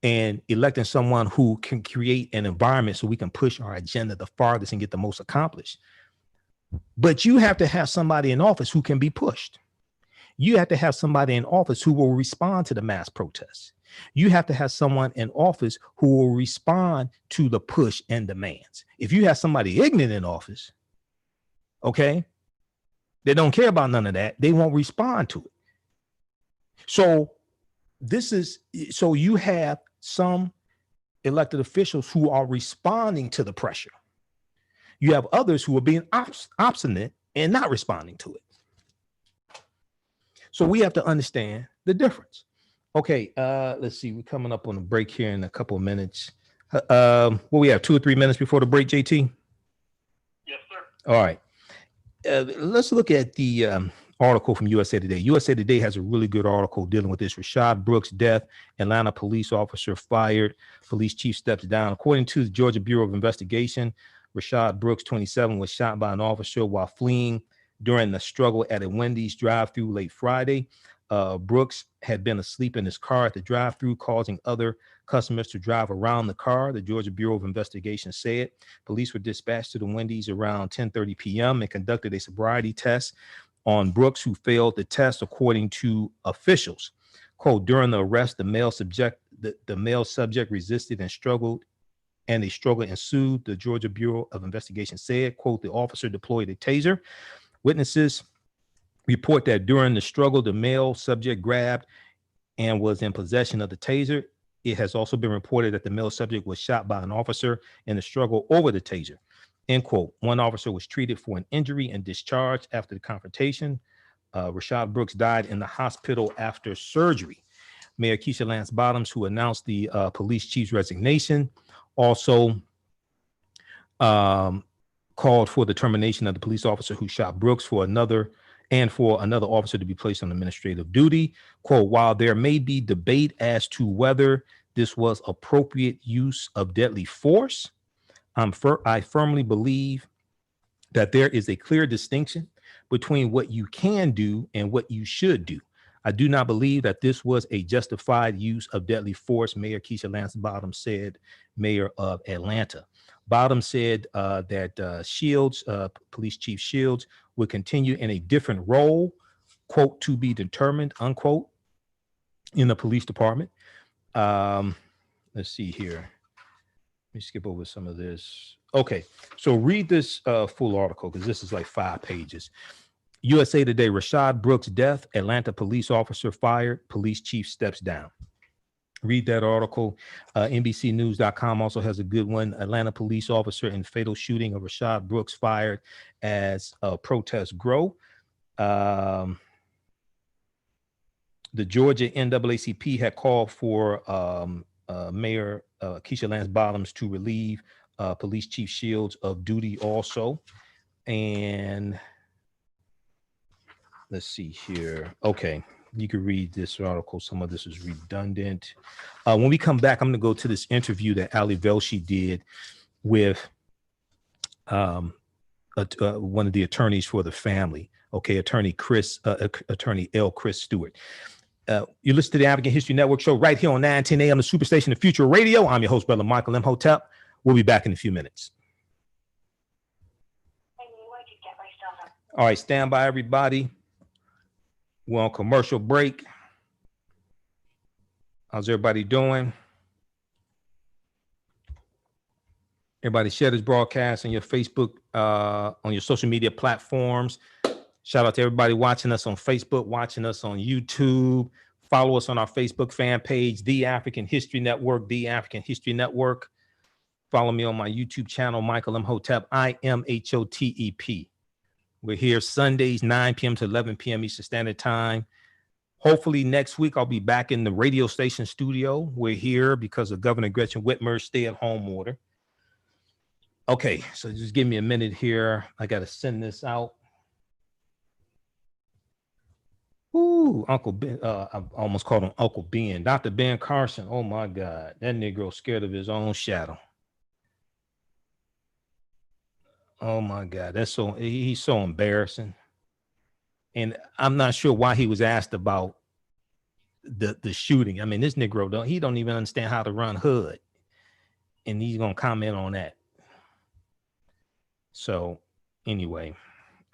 and electing someone who can create an environment so we can push our agenda the farthest and get the most accomplished. But you have to have somebody in office who can be pushed. You have to have somebody in office who will respond to the mass protests. You have to have someone in office who will respond to the push and demands. If you have somebody ignorant in office, okay, they don't care about none of that, they won't respond to it. So you have some elected officials who are responding to the pressure. You have others who are being obstinate and not responding to it. So we have to understand the difference. Okay, let's see. We're coming up on a break here in a couple of minutes. We have 2 or 3 minutes before the break, JT? Yes, sir. All right. Let's look at the article from USA Today. USA Today has a really good article dealing with this. Rayshard Brooks death, Atlanta police officer fired, police chief steps down. According to the Georgia Bureau of Investigation, Rayshard Brooks, 27, was shot by an officer while fleeing during the struggle at a Wendy's drive-thru late Friday. Brooks had been asleep in his car at the drive-thru, causing other customers to drive around the car, the Georgia Bureau of Investigation said. Police were dispatched to the Wendy's around 10:30 p.m. and conducted a sobriety test on Brooks, who failed the test, according to officials. Quote, during the arrest, the male subject resisted and struggled, and a struggle ensued, the Georgia Bureau of Investigation said. Quote, the officer deployed a taser. Witnesses report that during the struggle, the male subject grabbed and was in possession of the taser. It has also been reported that the male subject was shot by an officer in the struggle over the taser. End quote. One officer was treated for an injury and discharged after the confrontation. Rayshard Brooks died in the hospital after surgery. Mayor Keisha Lance Bottoms, who announced the police chief's resignation, also called for the termination of the police officer who shot Brooks for another officer to be placed on administrative duty. Quote, while there may be debate as to whether this was appropriate use of deadly force, I firmly believe that there is a clear distinction between what you can do and what you should do. I do not believe that this was a justified use of deadly force, Mayor Keisha Lance Bottoms said, mayor of Atlanta. Bottoms said that Shields, Police Chief Shields, would continue in a different role, quote, to be determined, unquote, in the police department. Let's see here. Let me skip over some of this. Okay, so read this full article because this is like 5 pages. USA Today, Rayshard Brooks death, Atlanta police officer fired, police chief steps down. Read that article. NBCnews.com also has a good one. Atlanta police officer in fatal shooting of Rayshard Brooks fired as protests grow. The Georgia NAACP had called for Mayor Keisha Lance Bottoms to relieve Police Chief Shields of duty also. And let's see here. Okay, you can read this article. Some of this is redundant. When we come back, I'm going to go to this interview that Ali Velshi did with one of the attorneys for the family. Okay, attorney L. Chris Stewart. You listen to the African History Network show right here on 910 AM, the Superstation of Future Radio. I'm your host, Brother Michael M. Hotep. We'll be back in a few minutes. All right, stand by, everybody. We're on commercial break. How's everybody doing? Everybody share this broadcast on your Facebook, on your social media platforms. Shout out to everybody watching us on Facebook, watching us on YouTube. Follow us on our Facebook fan page, The African History Network, The African History Network. Follow me on my YouTube channel, Michael M. Hotep, IMHOTEP. We're here Sundays, 9 p.m. to 11 p.m. Eastern Standard Time. Hopefully next week I'll be back in the radio station studio. We're here because of Governor Gretchen Whitmer's stay-at-home order. Okay, so just give me a minute here. I got to send this out. Ooh, Uncle Ben, I almost called him Uncle Ben. Dr. Ben Carson, oh my God. That Negro scared of his own shadow. Oh my God, he's so embarrassing. And I'm not sure why he was asked about the shooting. I mean, this Negro don't even understand how to run hood. And he's gonna comment on that. So anyway,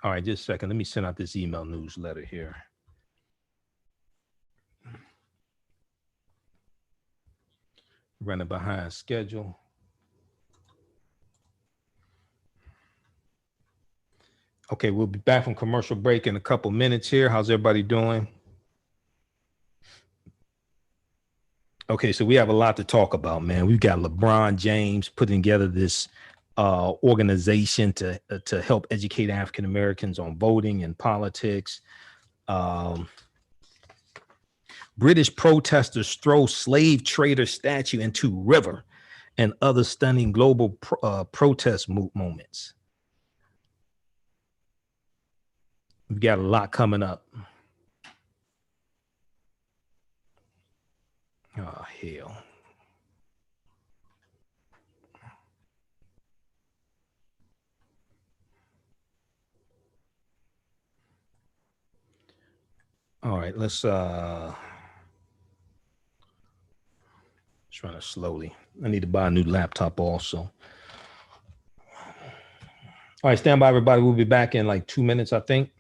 all right, just a second. Let me send out this email newsletter here. Running behind schedule. Okay, we'll be back from commercial break in a couple minutes here. How's everybody doing? Okay, so we have a lot to talk about, man. We've got LeBron James putting together this organization to help educate African Americans on voting and politics. British protesters throw slave trader statue into river, and other stunning global protest moments. We've got a lot coming up. Oh, hell. All right, let's run it slowly. I need to buy a new laptop also. All right, stand by, everybody. We'll be back in like 2 minutes, I think.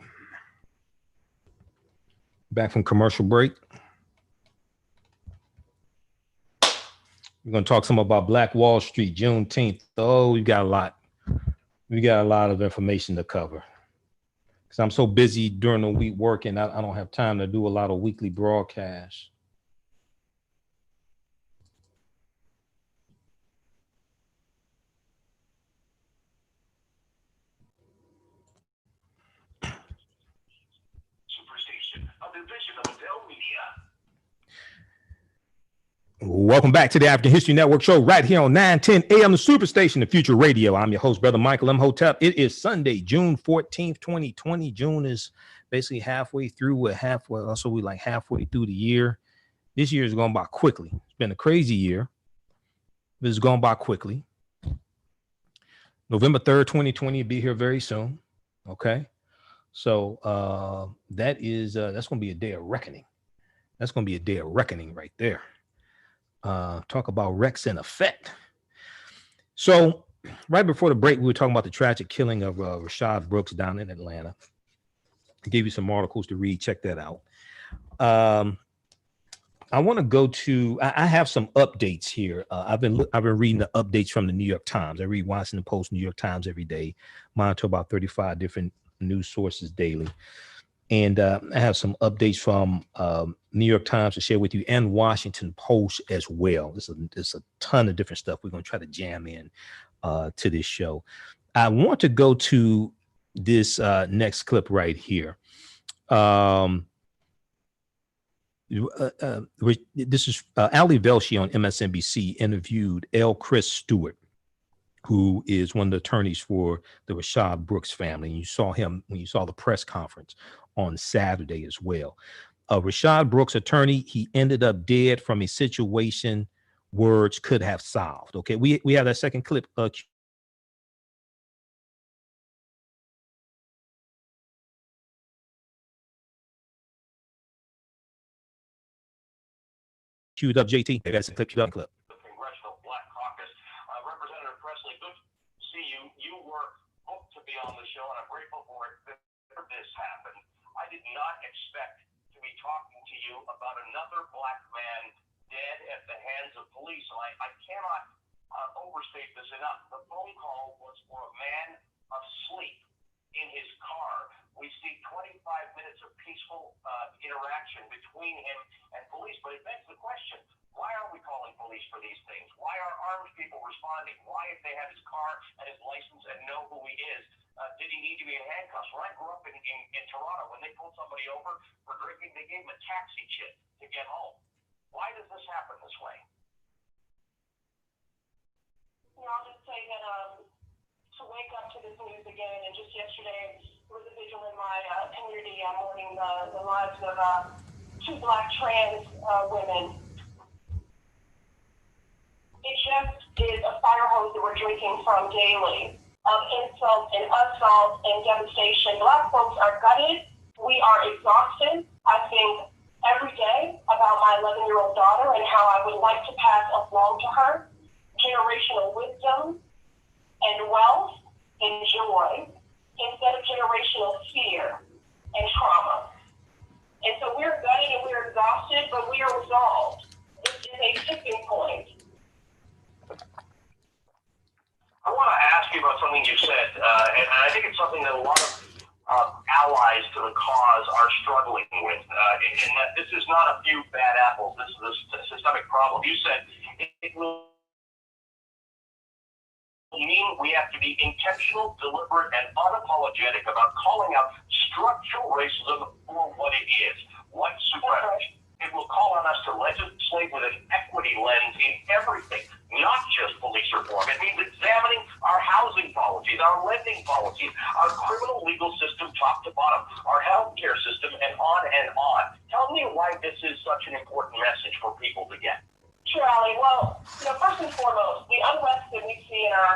Back from commercial break. We're going to talk some about Black Wall Street, Juneteenth. Oh, we got a lot. We got a lot of information to cover. Because I'm so busy during the week working, I don't have time to do a lot of weekly broadcasts. Welcome back to the African History Network show right here on 910 AM, the Superstation of Future Radio. I'm your host, Brother Michael M. Hotep. It is Sunday, June 14th, 2020. June is basically halfway through. We're like halfway through the year. This year is going by quickly. It's been a crazy year. This is going by quickly. November 3rd, 2020 will be here very soon. Okay. So that's going to be a day of reckoning. That's going to be a day of reckoning right there. Talk about Rex in effect. So right before the break, we were talking about the tragic killing of Rayshard Brooks down in Atlanta. I gave you some articles to read. Check that out. I'm I want to go to. I have some updates here. I've been reading the updates from the New York Times. I read Washington Post, New York Times every day. Monitor about 35 different news sources daily, and I have some updates from New York Times to share with you, and Washington Post as well. There's a ton of different stuff we're going to try to jam in to this show. I want to go to this next clip right here. This is Ali Velshi on MSNBC interviewed L. Chris Stewart, who is one of the attorneys for the Rayshard Brooks family. And you saw him when you saw the press conference on Saturday as well. Rayshard Brooks attorney, he ended up dead from a situation words could have solved. Okay, we have that second clip. Queued up, JT. I got some clip. Queued up clip. The Congressional Black Caucus. Representative Presley, good to see you. You were hoped to be on the show, and I'm grateful for it. Before this happened, I did not expect to be talking to you about another black man dead at the hands of police. And I cannot overstate this enough. The phone call was for a man asleep in his car. We see 25 minutes of peaceful interaction between him and police, but it begs the question, why are we calling police for these things? Why are armed people responding? Why, if they have his car and his license and know who he is, did he need to be in handcuffs? When I grew up in Toronto, when they pulled somebody over for drinking, they gave him a taxi chip to get home. Why does this happen this way? I'll just say that to wake up to this news again, and just yesterday was a vigil in my community mourning the lives of two black trans women. It just is a fire hose that we're drinking from daily of insult and assault and devastation. Black folks are gutted. We are exhausted. I think every day about my 11-year-old daughter and how I would like to pass along to her generational wisdom and wealth and joy instead of generational fear and trauma. And so we're gutted and we're exhausted, but we are resolved. This is a tipping point. I want to ask you about something you said, and I think it's something that a lot of allies to the cause are struggling with, in that this is not a few bad apples. This is a systemic problem. You said it will mean we have to be intentional, deliberate, and unapologetic about calling out structural racism for what it is, white supremacy. It will call on us to legislate with an equity lens in everything, not just police reform. It means examining our housing policies, our lending policies, our criminal legal system top to bottom, our healthcare system, and on and on. Tell me why this is such an important message for people to get. Sure, Ali. Well, first and foremost, the unrest that we see in our